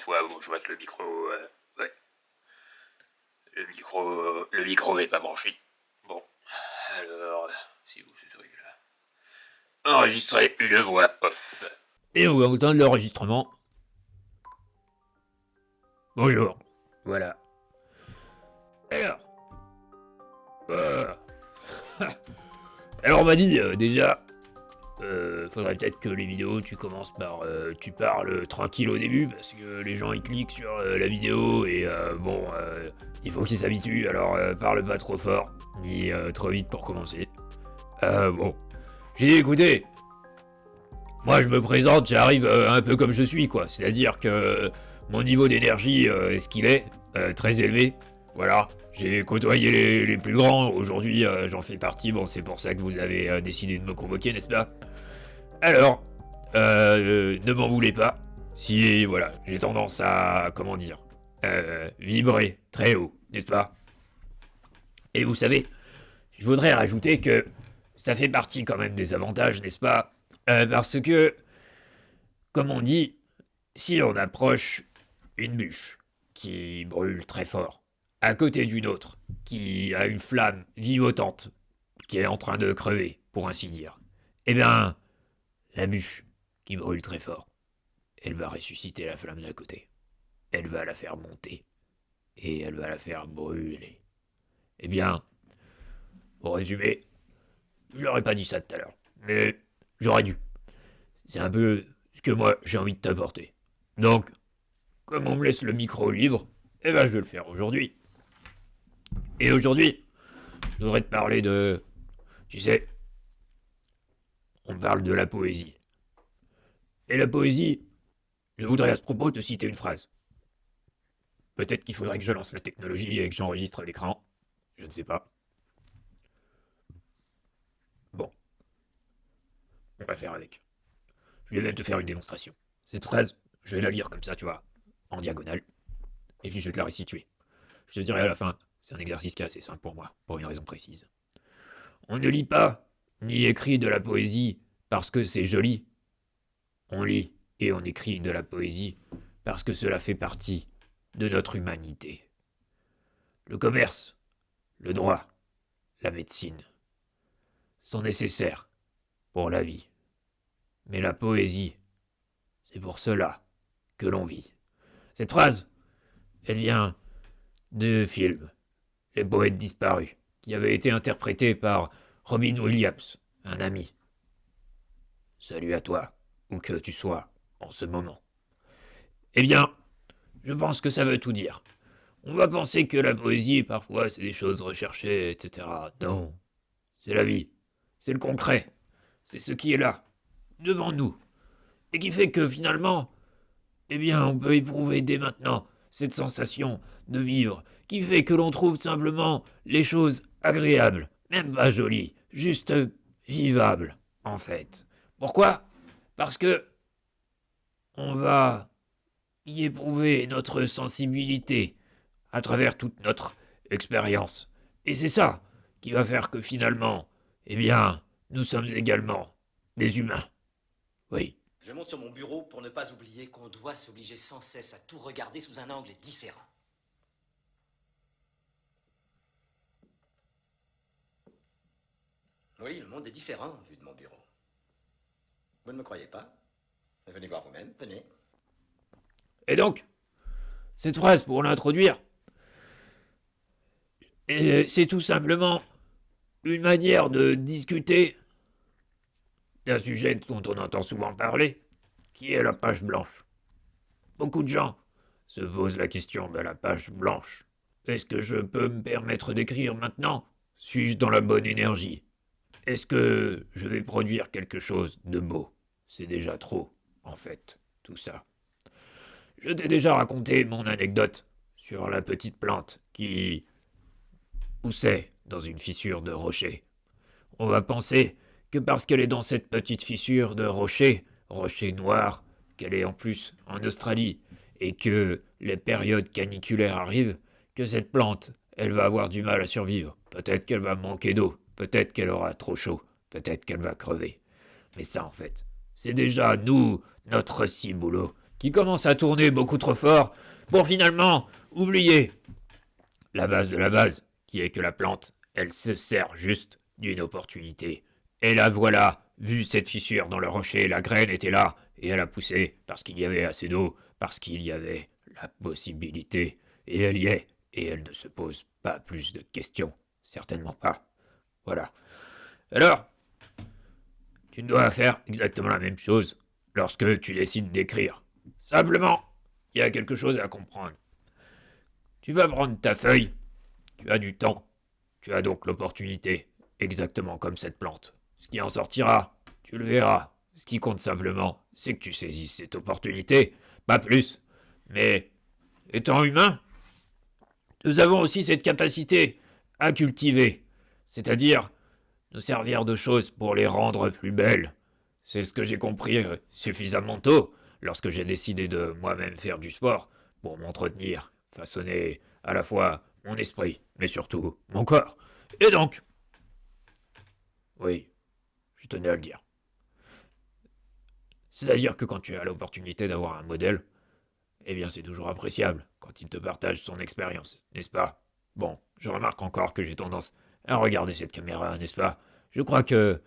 une fois, bon, je vois que le micro... ouais, le micro est pas branché. Bon, alors, si vous souhaitez là... Enregistrer une voix off. Et on va entendre l'enregistrement. Bonjour. Voilà. Alors. euh, Alors on m'a dit déjà, faudrait peut-être que les vidéos, tu commences par, tu parles tranquille au début, parce que les gens ils cliquent sur la vidéo et bon, il faut qu'ils s'habituent, alors parle pas trop fort, ni trop vite pour commencer. Bon, j'ai dit écoutez, moi je me présente, j'arrive un peu comme je suis quoi, c'est-à-dire que mon niveau d'énergie est ce qu'il est, très élevé, voilà. J'ai côtoyé les plus grands, aujourd'hui j'en fais partie, bon c'est pour ça que vous avez décidé de me convoquer, n'est-ce pas? Alors, ne m'en voulez pas, si voilà, j'ai tendance à, comment dire, vibrer très haut, n'est-ce pas? Et vous savez, je voudrais rajouter que ça fait partie quand même des avantages, n'est-ce pas? Parce que, comme on dit, si on approche une bûche qui brûle très fort, à côté d'une autre qui a une flamme vivotante, qui est en train de crever, pour ainsi dire, eh bien, la bûche qui brûle très fort, elle va ressusciter la flamme d'à côté. Elle va la faire monter. Et elle va la faire brûler. Eh bien, pour résumer, je n'aurais pas dit ça tout à l'heure, mais j'aurais dû. C'est un peu ce que moi j'ai envie de t'apporter. Donc, comme on me laisse le micro libre, eh ben je vais le faire aujourd'hui. Et aujourd'hui, je voudrais te parler de... Tu sais, on parle de la poésie. Et la poésie, je voudrais à ce propos te citer une phrase. Peut-être qu'il faudrait que je lance la technologie et que j'enregistre l'écran. Je ne sais pas. Bon, on va faire avec. Je vais même te faire une démonstration. Cette phrase, je vais la lire comme ça, tu vois, en diagonale. Et puis je vais te la restituer. Je te dirai à la fin, c'est un exercice qui est assez simple pour moi, pour une raison précise. On ne lit pas, ni écrit de la poésie parce que c'est joli. On lit et on écrit de la poésie parce que cela fait partie de notre humanité. Le commerce, le droit, la médecine sont nécessaires pour la vie. Mais la poésie, c'est pour cela que l'on vit. Cette phrase, elle vient de film Les poètes disparus, qui avait été interprété par Robin Williams, un ami. Salut à toi, où que tu sois en ce moment. Eh bien, je pense que ça veut tout dire. On va penser que la poésie, parfois, c'est des choses recherchées, etc. Non, c'est la vie, c'est le concret, c'est ce qui est là, devant nous, et qui fait que finalement, eh bien, on peut éprouver dès maintenant cette sensation de vivre, qui fait que l'on trouve simplement les choses agréables, même pas jolies, juste vivables, en fait. Pourquoi? Parce que on va y éprouver notre sensibilité à travers toute notre expérience. Et c'est ça qui va faire que finalement, eh bien, nous sommes également des humains. Oui. Je monte sur mon bureau pour ne pas oublier qu'on doit s'obliger sans cesse à tout regarder sous un angle différent. Oui, le monde est différent vu de mon bureau. Vous ne me croyez pas? Venez voir vous-même, venez. Et donc, cette phrase, pour l'introduire, c'est tout simplement une manière de discuter d'un sujet dont on entend souvent parler, qui est la page blanche. Beaucoup de gens se posent la question de la page blanche. Est-ce que je peux me permettre d'écrire maintenant? Suis-je dans la bonne énergie? Est-ce que je vais produire quelque chose de beau? C'est déjà trop, en fait, tout ça. Je t'ai déjà raconté mon anecdote sur la petite plante qui poussait dans une fissure de rocher. On va penser que parce qu'elle est dans cette petite fissure de rocher, rocher noir, qu'elle est en plus en Australie, et que les périodes caniculaires arrivent, que cette plante, elle va avoir du mal à survivre. Peut-être qu'elle va manquer d'eau, peut-être qu'elle aura trop chaud, peut-être qu'elle va crever. Mais ça, en fait, c'est déjà nous, notre ciboulot, qui commence à tourner beaucoup trop fort pour finalement oublier la base de la base, qui est que la plante, elle se sert juste d'une opportunité. Et là voilà, vu cette fissure dans le rocher, la graine était là, et elle a poussé parce qu'il y avait assez d'eau, parce qu'il y avait la possibilité, et elle y est, et elle ne se pose pas plus de questions, certainement pas. Voilà. Alors, tu dois faire exactement la même chose lorsque tu décides d'écrire. Simplement, il y a quelque chose à comprendre. Tu vas prendre ta feuille, tu as du temps, tu as donc l'opportunité, exactement comme cette plante. Ce qui en sortira, tu le verras. Ce qui compte simplement, c'est que tu saisisses cette opportunité, pas plus. Mais, étant humain, nous avons aussi cette capacité à cultiver, c'est-à-dire nous servir de choses pour les rendre plus belles. C'est ce que j'ai compris suffisamment tôt lorsque j'ai décidé de moi-même faire du sport pour m'entretenir, façonner à la fois mon esprit, mais surtout mon corps. Et donc, oui, je tenais à le dire. C'est-à-dire que quand tu as l'opportunité d'avoir un modèle, eh bien c'est toujours appréciable quand il te partage son expérience, n'est-ce pas? Bon, je remarque encore que j'ai tendance à regarder cette caméra, n'est-ce pas? Je crois que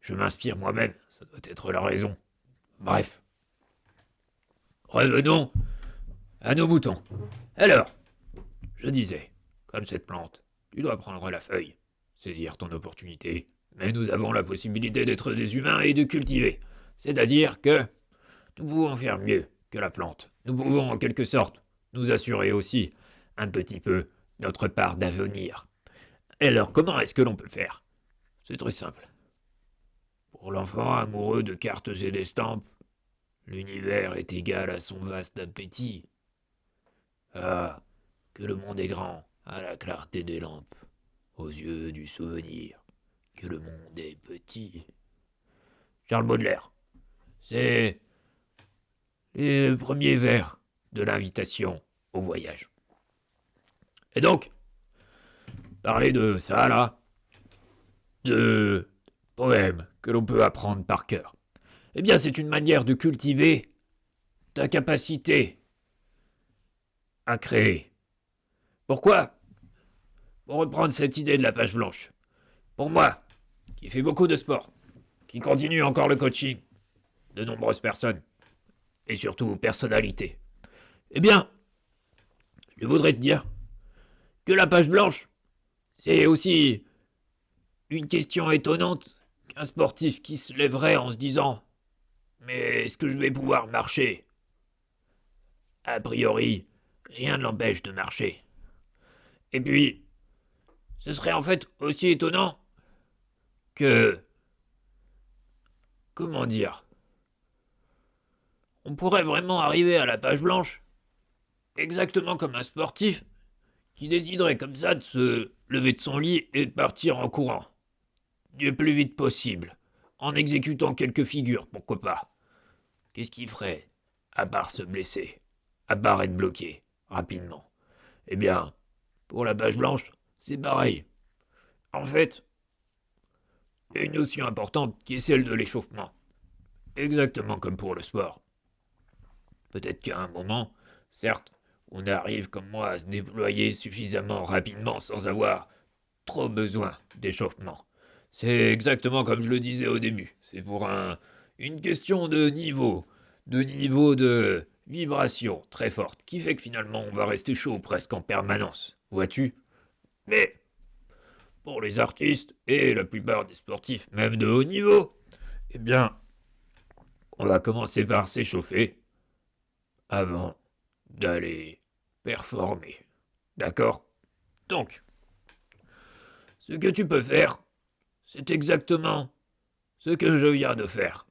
je m'inspire moi-même, ça doit être la raison. Bref. Revenons à nos moutons. Alors, je disais, comme cette plante, tu dois prendre la feuille, saisir ton opportunité, mais nous avons la possibilité d'être des humains et de cultiver. C'est-à-dire que nous pouvons faire mieux que la plante. Nous pouvons en quelque sorte nous assurer aussi un petit peu notre part d'avenir. Et alors comment est-ce que l'on peut faire? C'est très simple. Pour l'enfant amoureux de cartes et d'estampes, l'univers est égal à son vaste appétit. Ah, que le monde est grand à la clarté des lampes, aux yeux du souvenir, que le monde est petit. Charles Baudelaire. C'est les premiers vers de l'invitation au voyage. Et donc, parler de ça là, de poèmes que l'on peut apprendre par cœur, eh bien c'est une manière de cultiver ta capacité à créer. Pourquoi? Pour reprendre cette idée de la page blanche. Pour moi, qui fais beaucoup de sport, qui continue encore le coaching de nombreuses personnes, et surtout personnalités, eh bien, je voudrais te dire que la page blanche, c'est aussi une question étonnante qu'un sportif qui se lèverait en se disant « Mais est-ce que je vais pouvoir marcher ?» A priori, rien ne l'empêche de marcher. Et puis, ce serait en fait aussi étonnant que... Comment dire? On pourrait vraiment arriver à la page blanche, exactement comme un sportif qui déciderait comme ça de se lever de son lit et de partir en courant. Du plus vite possible, en exécutant quelques figures, pourquoi pas. Qu'est-ce qu'il ferait, à part se blesser, à part être bloqué, rapidement? Eh bien, pour la page blanche, c'est pareil. En fait, il y a une notion importante qui est celle de l'échauffement. Exactement comme pour le sport. Peut-être qu'à un moment, certes, on arrive comme moi à se déployer suffisamment rapidement sans avoir trop besoin d'échauffement. C'est exactement comme je le disais au début. C'est pour une question de niveau de vibration très forte, qui fait que finalement on va rester chaud presque en permanence, vois-tu? Mais pour les artistes et la plupart des sportifs, même de haut niveau, eh bien, on va commencer par s'échauffer avant d'aller performer. D'accord? Donc, ce que tu peux faire, c'est exactement ce que je viens de faire.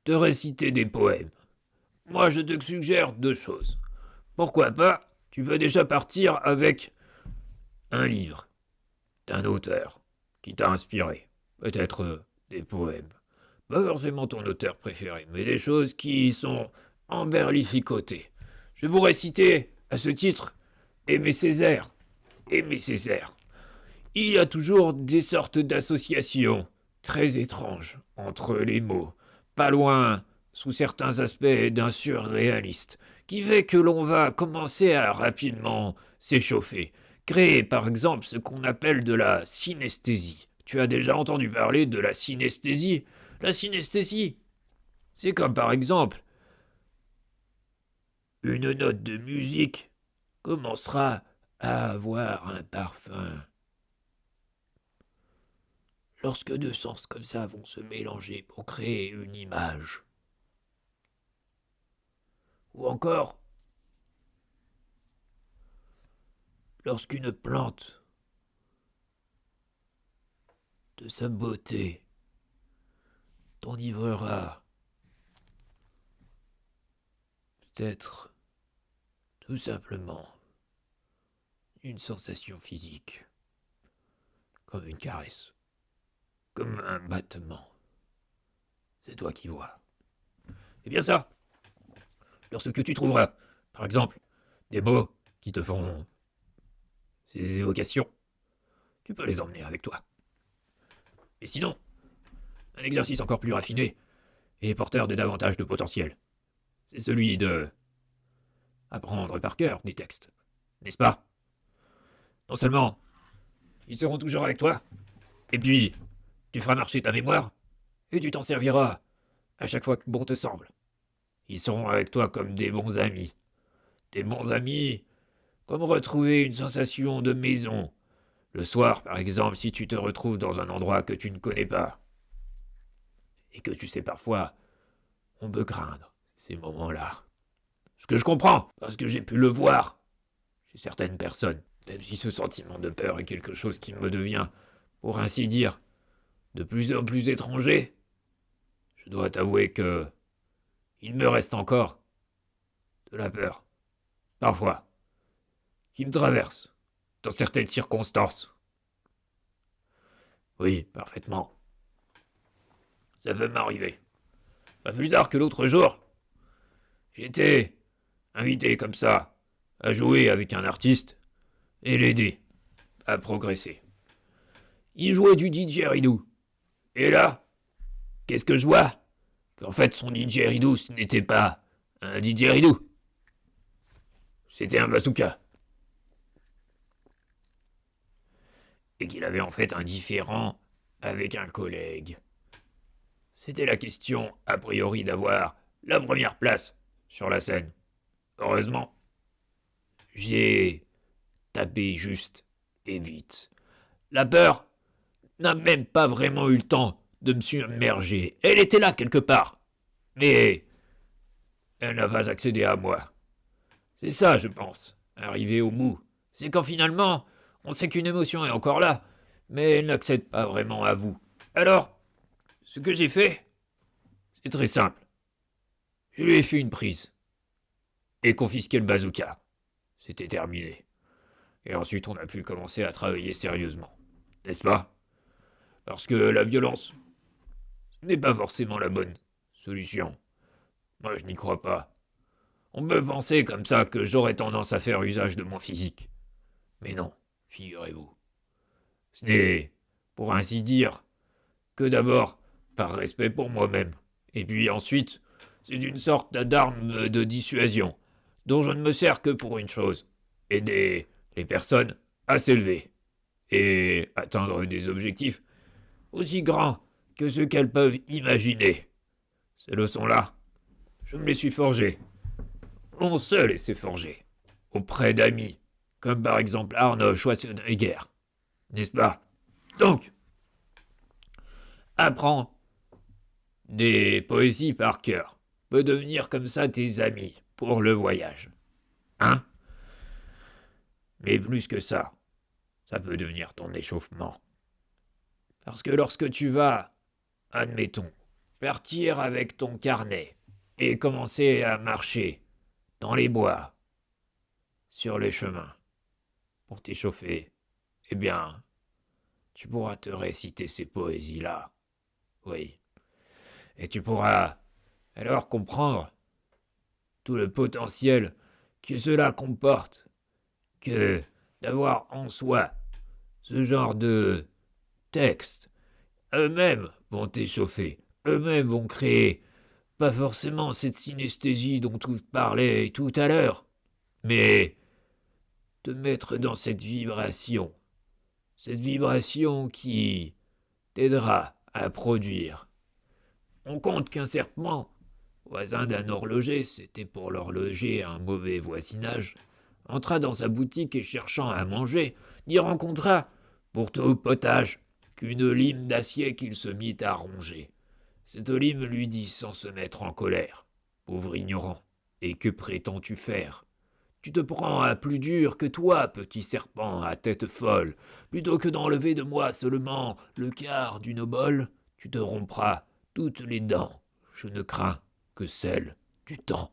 Te réciter des poèmes. Moi, je te suggère deux choses. Pourquoi pas, tu peux déjà partir avec un livre d'un auteur qui t'a inspiré. Peut-être des poèmes. Pas forcément ton auteur préféré, mais des choses qui sont emberlificotées. Je pourrais citer, à ce titre, Aimé Césaire. Aimé Césaire. Il y a toujours des sortes d'associations très étranges entre les mots, pas loin sous certains aspects d'un surréaliste, qui fait que l'on va commencer à rapidement s'échauffer. Créer par exemple ce qu'on appelle de la synesthésie. Tu as déjà entendu parler de la synesthésie? La synesthésie, c'est comme par exemple une note de musique commencera à avoir un parfum. Lorsque deux sens comme ça vont se mélanger pour créer une image. Ou encore, lorsqu'une plante, de sa beauté, t'enivrera, peut-être tout simplement une sensation physique, comme une caresse, comme un battement. C'est toi qui vois. Eh bien ça, lorsque tu trouveras, par exemple, des mots qui te font ces évocations, tu peux les emmener avec toi. Et sinon, un exercice encore plus raffiné et porteur de davantage de potentiel, c'est celui de apprendre par cœur des textes, n'est-ce pas? Non seulement ils seront toujours avec toi, et puis tu feras marcher ta mémoire, et tu t'en serviras à chaque fois que bon te semble. Ils seront avec toi comme des bons amis. Des bons amis, comme retrouver une sensation de maison. Le soir, par exemple, si tu te retrouves dans un endroit que tu ne connais pas, et que tu sais parfois, on peut craindre ces moments-là. Ce que je comprends, parce que j'ai pu le voir chez certaines personnes, même si ce sentiment de peur est quelque chose qui me devient, pour ainsi dire, de plus en plus étranger, je dois t'avouer que il me reste encore de la peur, parfois, qui me traverse dans certaines circonstances. Oui, parfaitement. Ça peut m'arriver. Pas plus tard que l'autre jour, j'étais invité comme ça à jouer avec un artiste et l'aider à progresser. Il jouait du didgeridoo. Et là, qu'est-ce que je vois? Qu'en fait, son didgeridoo, ce n'était pas un didgeridoo. C'était un bazooka. Et qu'il avait en fait un différend avec un collègue. C'était la question, a priori, d'avoir la première place sur la scène. Heureusement, j'ai tapé juste et vite. La peur n'a même pas vraiment eu le temps de me submerger. Elle était là quelque part, mais elle n'a pas accédé à moi. C'est ça, je pense, arriver au bout. C'est quand finalement, on sait qu'une émotion est encore là, mais elle n'accède pas vraiment à vous. Alors, ce que j'ai fait, c'est très simple. Je lui ai fait une prise et confisqué le bazooka. C'était terminé. Et ensuite, on a pu commencer à travailler sérieusement. N'est-ce pas? Parce que la violence n'est pas forcément la bonne solution. Moi, je n'y crois pas. On peut penser comme ça que j'aurais tendance à faire usage de mon physique. Mais non, figurez-vous. Ce n'est, pour ainsi dire, que d'abord par respect pour moi-même. Et puis ensuite, c'est une sorte d'arme de dissuasion, dont je ne me sers que pour une chose, aider les personnes à s'élever et atteindre des objectifs aussi grands que ceux qu'elles peuvent imaginer. Ces leçons-là, je me les suis forgées. Mon seul s'est forgé, auprès d'amis, comme par exemple Arnold Schwarzenegger, n'est-ce pas? Donc, apprends des poésies par cœur, peut devenir comme ça tes amis pour le voyage. Hein? Mais plus que ça peut devenir ton échauffement. Parce que lorsque tu vas, admettons, partir avec ton carnet et commencer à marcher dans les bois, sur les chemins, pour t'échauffer, eh bien, tu pourras te réciter ces poésies-là. Oui. Et tu pourras alors comprendre tout le potentiel que cela comporte, que d'avoir en soi ce genre de texte. Eux-mêmes vont t'échauffer, eux-mêmes vont créer pas forcément cette synesthésie dont tu parlais tout à l'heure, mais te mettre dans cette vibration qui t'aidera à produire. On compte qu'un serpent, voisin d'un horloger, c'était pour l'horloger un mauvais voisinage, entra dans sa boutique et cherchant à manger, n'y rencontra, pour tout potage, qu'une lime d'acier qu'il se mit à ronger. Cette lime lui dit sans se mettre en colère, « Pauvre ignorant, et que prétends-tu faire ? Tu te prends à plus dur que toi, petit serpent à tête folle. Plutôt que d'enlever de moi seulement le quart d'une bole, tu te rompras toutes les dents. Je ne crains que celle du temps.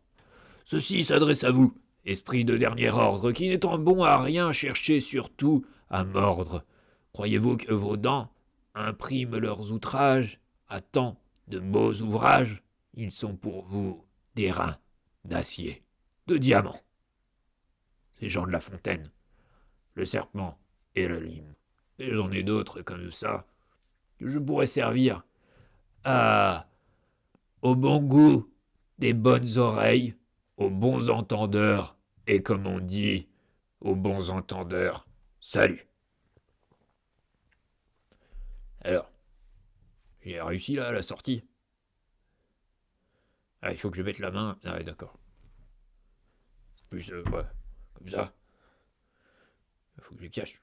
Ceci s'adresse à vous, esprit de dernier ordre, qui n'étant bon à rien, cherchez surtout à mordre. Croyez-vous que vos dents impriment leurs outrages à tant de beaux ouvrages? Ils sont pour vous des reins d'acier, de diamant. C'est Jean de La Fontaine, le serpent et la lime. Et j'en ai d'autres comme ça, que je pourrais servir au bon goût des bonnes oreilles, aux bons entendeurs, et comme on dit, aux bons entendeurs, salut. Alors, j'ai réussi là à la sortie. Ah, il faut que je mette la main. Ah ouais, d'accord. Plus, ouais. Comme ça. Il faut que je les cache.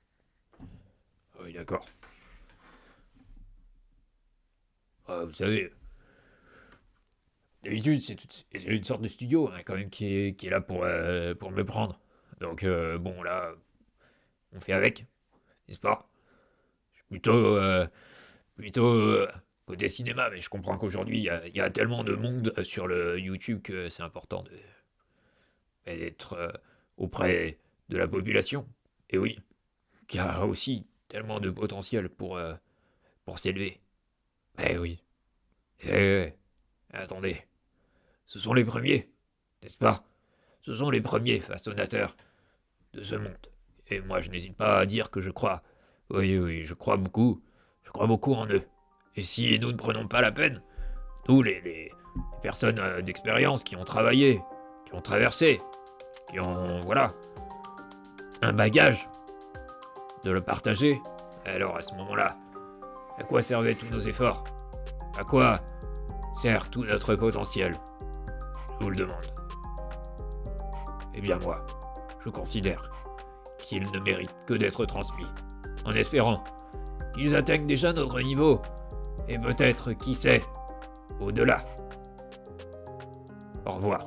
Ah oui, d'accord. Ah, vous savez, d'habitude, c'est une sorte de studio hein, quand même qui est là pour me prendre. Donc, bon, là, on fait avec, n'est-ce pas? Je suis plutôt côté cinéma, mais je comprends qu'aujourd'hui, il y a tellement de monde sur le YouTube que c'est important d'être auprès de la population. Et oui, qui a aussi tellement de potentiel pour s'élever. Eh oui. Attendez. Ce sont les premiers, n'est-ce pas? Ce sont les premiers façonnateurs de ce monde. Et moi, je n'hésite pas à dire que je crois. Oui, je crois beaucoup en eux. Et si nous ne prenons pas la peine, nous, les personnes d'expérience qui ont travaillé, qui ont traversé, qui ont, voilà, un bagage, de le partager, alors à ce moment-là, à quoi servaient tous nos efforts? À quoi sert tout notre potentiel? Je vous le demande. Eh bien moi, je considère qu'ils ne méritent que d'être transmis, en espérant qu'ils atteignent déjà notre niveau, et peut-être, qui sait, au-delà. Au revoir.